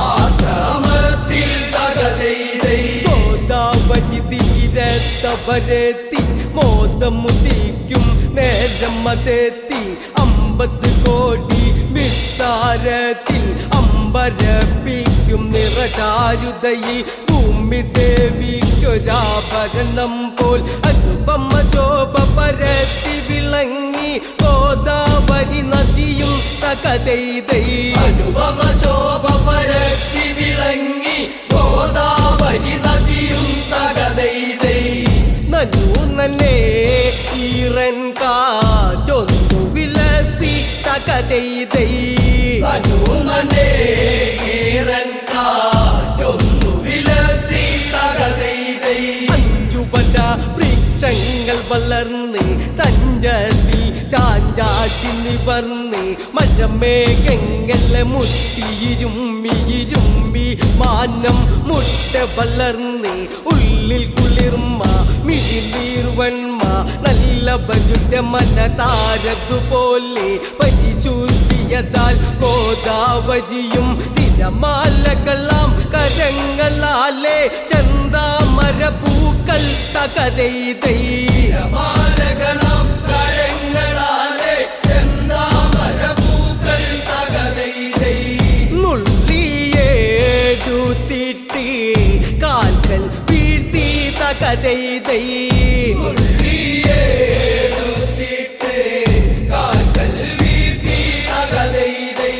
ആശ്രമത്തിൽ തകതൈതൈ. ഗോദാവരി തീരത്തവരെത്തി മോദമുദിക്കും നേരം അതെത്തി. 50 കോടി വിസ്താരത്തിൽ അമ്പരപ്പിക്കും നിറചാരുതയിൽ ഭൂമി ദേവിക്കൊരാഭരണം പോൽ അനുപമ ശോഭ പരത്തി വിളങ്ങി ഗോദാവരി നദിയും തകതൈതൈ. അനുപമ ശോഭ പരത്തി വിളങ്ങി ഗോദാവരി നദിയും തകതൈതൈ. നനു നന്നേ ഈറൻ കാറ്റൊന്നു വിലസി തകതൈതൈ ഹനുമനേ ഈറൻ കാറ്റൊന്നു വിലസി തകതൈതൈ അഞ്ചുപട വൃക്ഷങ്ങൾ വളർന്ന് തഞ്ചത്തിൽ ചാഞ്ചാട്ടി നിവർന്ന് മഴമേഘങ്ങളെ മുട്ടിയിരുമ്മിയിരുമ്പി മാനം മുട്ട വളർന്ന് ഉള്ളിൽ കുളിർമ മിഴിനീർവന്മ നല്ല ബജുടെ മനതാരതുപോലെ പരിശുദ്ധിയതാൽ ഗോദാവരിയും തിരമാലകളാം കരങ്ങളാലെ ചന്താമര പൂക്കൾ തകതൈതൈ മാലകളാം കരങ്ങളാലെ ചെന്താമര പൂക്കൾ തകതൈതൈ നുള്ളിയേടുത്തിട്ട് കാൽക്കൽ വീഴ്ത്തി തകതൈതൈ ഉള്ളിയേടുത്തിട്ട് കാൽക്കൽ വീഴ്ത്തി തകതൈതൈ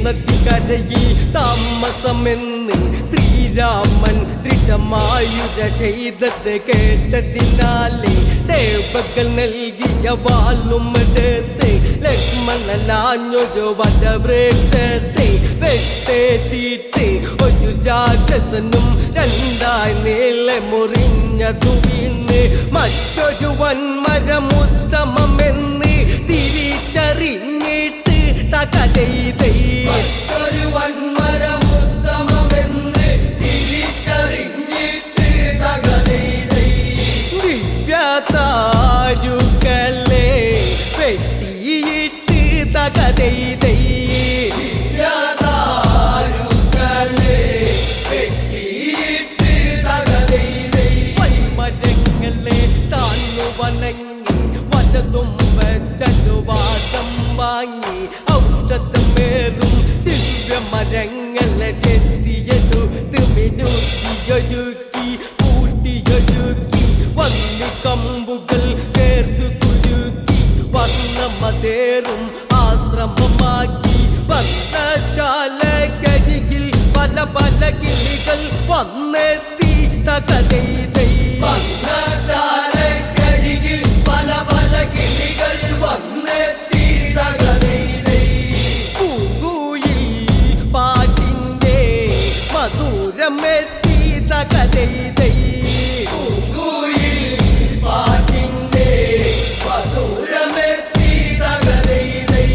നദിക്കരയിൽ താമസമെന്ന് ശ്രീരാമൻ ദൃഢമായുധ ചെയ്തത് കേട്ടതിനാലെ ദേവകൾ നൽകിയ വാളുമെടുത്ത് ലക്ഷ്മണനാഞ്ഞൊരു വടവൃക്ഷത്തെ വെട്ടേറ്റിട്ട് ഒരു രാക്ഷസനും രണ്ടായി നീളെ മുറിഞ്ഞതു വീണ് മറ്റൊരു വൻമരമുത്തമെന്ന് തിരിച്ചറിഞ്ഞിട്ട് തകതൈതൈ ഒരു വൻമരമുത്തമമെന്ന് തിരിച്ചറിഞ്ഞിട്ട് തകതൈതൈ ദിവ്യതാരുകളെ വെട്ടിയിട്ട് തകതൈതൈ യാതാരുകളെ വെട്ടിയിട്ട് തകതൈതൈ മരങ്ങളെ താന്നു വണങ്ങി വലതും വെച്ചതുവാദം വാങ്ങി ഔഷധമേറും ദിവ്യമരങ്ങളെ ചെത്തിയെടുത്ത് മിനുക്കിയൊരുക്കി കൂട്ടിയൊരുക്കി വന്നി കമ്പുകൾ ചേർത്ത് കുരുക്കി വർണ്ണമതേറും ആശ്രമമാക്കി വർണ്ണശാലക്കരികിൽ പല പല കിളികൾ വന്നെത്തി തകതൈതൈ വർണ്ണശാലക്കരികിൽ പല പല കിളികൾ വന്നെത്തി തകതൈതൈ പൂങ്കുയിൽ പാട്ടിൻ്റെ മധുരമെത്തി തകതൈതൈ പൂങ്കുയിൽ പാട്ടിന്റെ മധുരമെത്തി തകതൈതൈ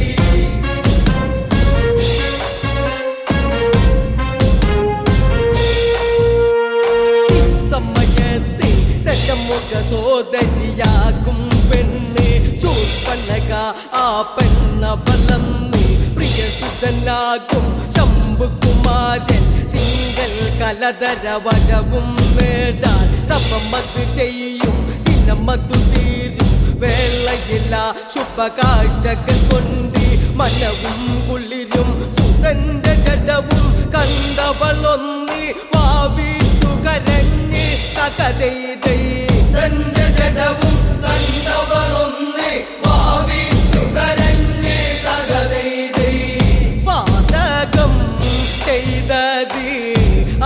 സമയത്തെ ദശമുഖ സോദരിയാകും പെണ്ണ് ശൂർപ്പണക ആ പെണ്ണ വളർന്ന് പ്രിയസുതനാകും ശംഭുകുമാരൻ തിങ്കൾ കലധര വരവും നേടാൻ തപമത് ചെയ്യും ദിനമതു തീരും വേളയില്ല ശുഭകാഴ്ചകൾ കൊണ്ട് മനവും കുളിരും സുതന്റെ ജഡവും കണ്ടവളൊന്ന് വാവിട്ടു കരഞ്ഞ് തകതൈതൈ തന്റെ ജഡവും കണ്ടവളൊന്ന് വാവിട്ടു കരഞ്ഞ് തകതൈതൈ പാതകം ചെയ്തത്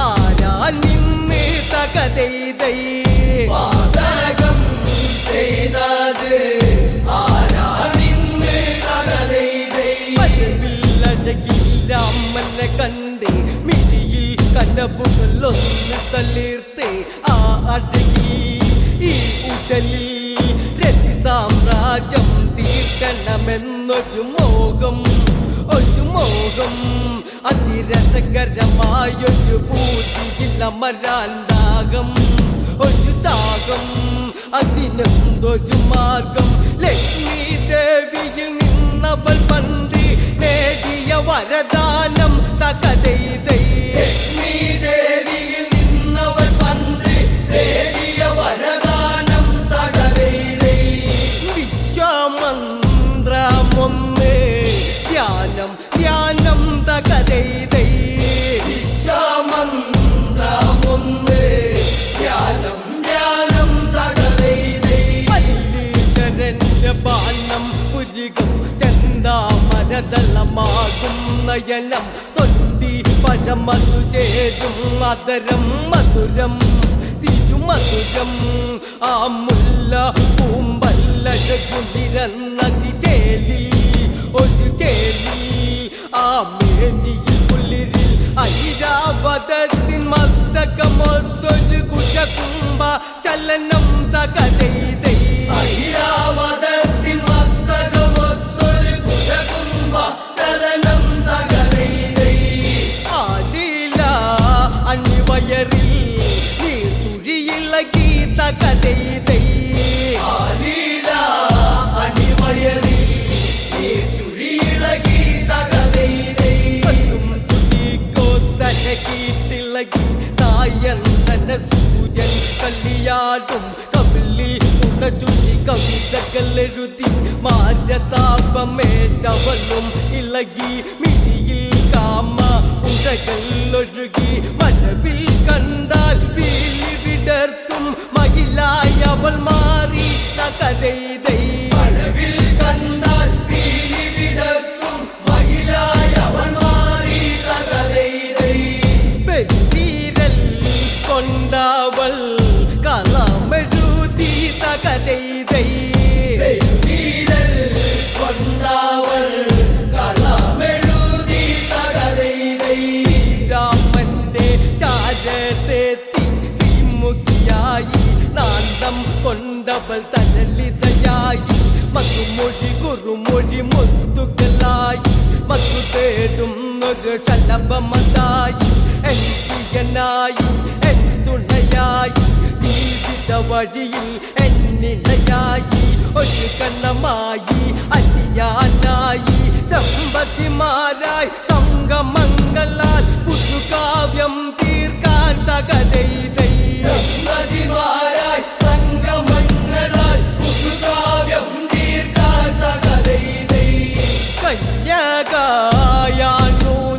ആരാ നിന്ന് തകതൈതൈ പാതകം ചെയ്തത് ആരാണിന്ന് തകതൈതൈ പരവില്ലഴകിൽ രാമനെ കണ്ട് മിഴിയിൽ കനവുകളൊന്ന് തളിർത്ത് ആ അഴകിൽ ഈ ഉടലിൽ രതി സാമ്രാജ്യം തീർക്കണമെന്നൊരു മോഹം അതിരസകരമായൊരു പൂതിയിൽ അമരാൻ ദാഹം ഒരു ദാഹം അതിനെന്തൊരു മാർഗം ലക്ഷ്മി ദേവിയിൽ നിന്നവൾ പണ്ട് നേടിയ വരദാനം തകതൈതൈ ലക്ഷ്മീ ദേവിയിൽ നിന്നവൾ പണ്ട് നേടിയ വരദാനം തകതൈതൈ വിശ്വമന്ത്രമൊന്ന് ധ്യാനം ധ്യാനം തകതൈതൈ വിശ്വമന്ത്രമൊന്ന് ധ്യാനം ധ്യാനം തകതൈതൈ പല്ലീശ്വരന്റെ ബാണം പുരികം ചന്താമരതളമാകും നയനം തൊണ്ടി പരമതു ചേരും മധുരം മധുരം തിരുമധുരം ആ മുല്ല പൂമ്പല്ല പോലഴകുന്നിരന്നതി ചേലിൽ ഒരു ചേലിൽ ആ മേനിയിൽ പുള്ളിരിൽ ഐരാവതത്തിൻ മസ്തകമൊത്തൊരു കുശകുംഭ ചലനം തകതൈതൈ ഐരാവതത്തിൻ മസ്തകമൊത്തൊരു കുശകുംഭ ചലനം തകതൈതൈ ആദില അണിവയറിൽ നീ ചുഴിയിളകി തകതൈതൈ ആലീല അണിവയറിൽ നീ ചുഴിയിളകി തകതൈതൈ കീട്ടിളകി തായന്തന സൂര്യൻ കല്ലിയാടും കവിളിൽ ഉണചുഴി കവിതകളെഴുതി മാരതാപമേറ്റവളും ഇളകി മിഴിയിൽ കാമ ഉണ്ടകൾ ഒഴുകി മഴവിൽ കണ്ടാൽ വീലി വിടർത്തും മയിലായി അവൾ മാറി തകതൈതൈ മഴവിൽ കണ്ടാൽ പീലി വിടർത്തും മയിലായി അവൾ മാറി തകതൈതൈ പെരുവീരൽ കൊണ്ടവൾ കളമെഴുതി തകതൈതൈ വീരൽ കൊണ്ടവൾ കളമെഴുതി തകതൈതൈ രാമന്റെ ചാരത്തെത്തി ശ്രീമുഖിയായി നാന്തം കൊണ്ടവൾ തരളിതയായി മധുമൊഴി കുറുമൊഴി മുത്തുകളായി മധു തേടും ഒരു ശലഭമതായി എൻ പ്രിയനായി എൻ തുണയായി ജീവിത വഴിയിൽ എന്നിണയായി ഒരു കണ്ണമായി അലിയാനായി ദമ്പതിമാരായി സംഗമങ്ങളാൽ പുതുകാവ്യം തീർക്കാൻ തകതൈതൈ ദമ്പതിമാരായി സംഗമങ്ങളാൽ പുതുകാവ്യം തീർക്കാൻ തകതൈതൈ കന്യകയാണു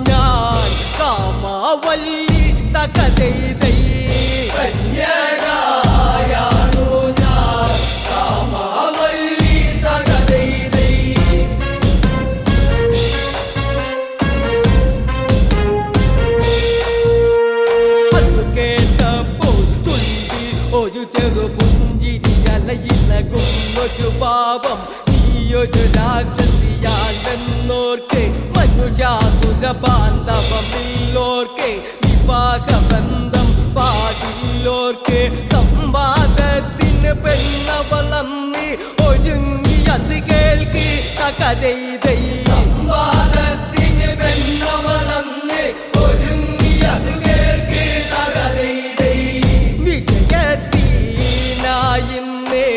ഞാൻ കാമാവല്ലി തകതൈതൈ കന്യകയാണു ഞാൻ കാമാവല്ലി തകതൈതൈ അത് കേട്ടപ്പോൾ ചുണ്ടി ഒരു ചെറു പുഞ്ചിരി അലയിലകും ഒരു പാപം നീയൊരു രാക്ഷസിയാണെന്നോർക്കെ മനുഷ്യാസുര ബാന്ധവമില്ലോർക്കെ വിവാഹബന്ധം പാടില്ലോർക്കെ സംവാദത്തിന് പെണ്ണവളന്ന് ഒരുങ്ങി അത് കേൾക്കി തകതൈതൈ സംവാദത്തിന് പെണ്ണവളന്ന് ഒരുങ്ങിയത് കേൾക്ക് തകതൈതൈ വിജയത്തിനായിന്നേ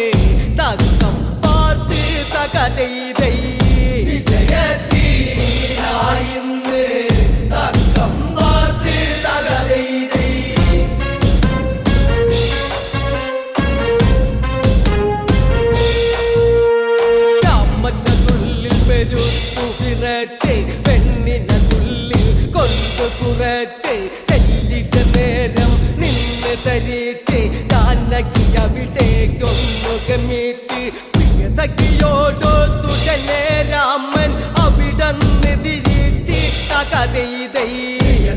തക്കം പാർത്ത് തകതൈതൈ വിജയത്തിനായിന്ന് തക്കം പാർത്ത് തകതൈതൈ രാമനുള്ളിൽ പെരുത്തു വിറച്ചേ പെണ്ണിനുള്ളിൽ കൊണ്ടു കുറച്ചേ ചെല്ലിട്ട നേരം നിന്ന് തരീച്ചേ ജാനകി അവിടേക്കൊന്നു ഗമിച്ച് പ്രിയ സഖിയോടൊത്തുടനെ രാമൻ അവിടന്ന് തിരിച്ച് തകതൈതൈ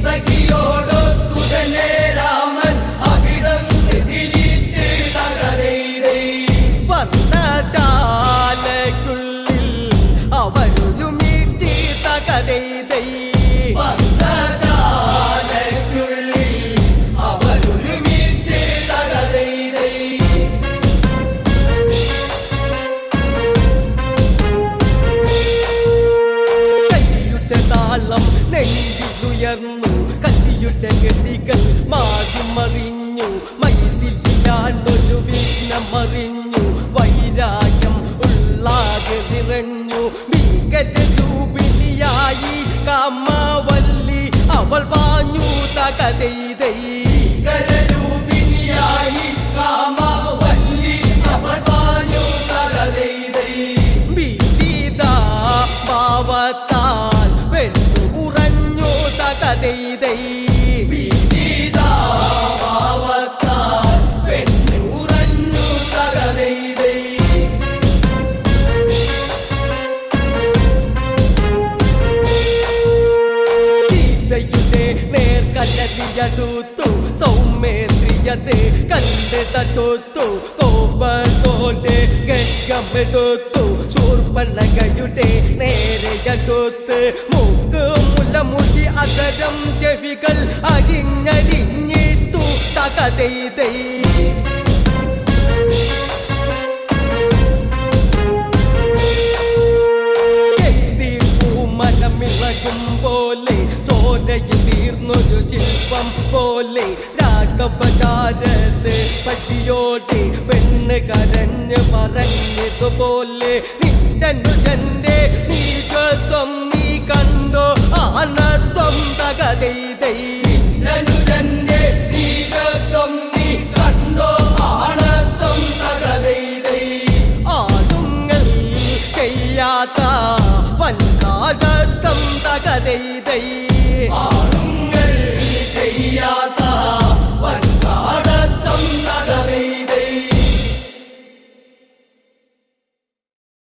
സഖിയോടൊത്തുടനെ രാമൻ അവിടന്ന് തിരിച്ച് തകതൈതൈ വർണ്ണശാലയ്ക്കുള്ളിൽ അവരൊരുമിച്ച് തകതൈതൈ പന്തശാലയ്ക്കുള്ളിൽ അവരൊരുമിച്ച് തകതൈതൈ കല്ലിയുടെ താളം നെഞ്ചിലുയർന്നു കല്ലിയുടെ ഗതികൾ മാറിമറിഞ്ഞു മൈതില്ലാണ്ടൊരു വിഘ്നമറിഞ്ഞു വൈരാഗ്യം ഉള്ളാകെ നിറഞ്ഞു ഭീകരരൂപിണിയായി കാമാവല്ലി അവൾ പാഞ്ഞു തകതൈതൈ കരരൂപിണിയായി കാമാവല്ലി അവൾ പാഞ്ഞു തകതൈതൈ ഭീതിത ഭാവത്താൽ പെണ്ണു ഉറഞ്ഞു തകതൈതൈ ഭാവത്താൽ പെണ്ണ് ഉറഞ്ഞു തകതൈതൈ സീതയുടെ നേർക്കല്ലതിയടുത്തു സൗമേന്ദ്രിയതെ കണ്ട് തടുത്തു കോപത്തോടെ ഖഡ്ഗമെടുത്തു ശൂർപ്പണഖയുടെ നേരെയടുത്ത് മൂക്ക് മുലമുടി അതരം ചെവികൾ അരിഞ്ഞരിഞ്ഞിട്ടു തകതൈതൈ മനമിളകും പോലെ ചോരയിൽ തീർന്നൊരു ശില്പം പോലെ രാഘവചാരത്ത് പട്ടിയോടെ പെണ്ണ് കരഞ്ഞ് പറഞ്ഞതുപോലെ നിന്നുജന്റെ നീചത്വം നീ കണ്ടോ ആണത്വം തകതൈതൈ ധനുജന്റെ നീചത്വം നീ കണ്ടോ ആണത്വം തകതൈതൈ ആടുങ്ങൾ ചെയ്യാത്ത വൻകാടത്തം തകതൈതൈ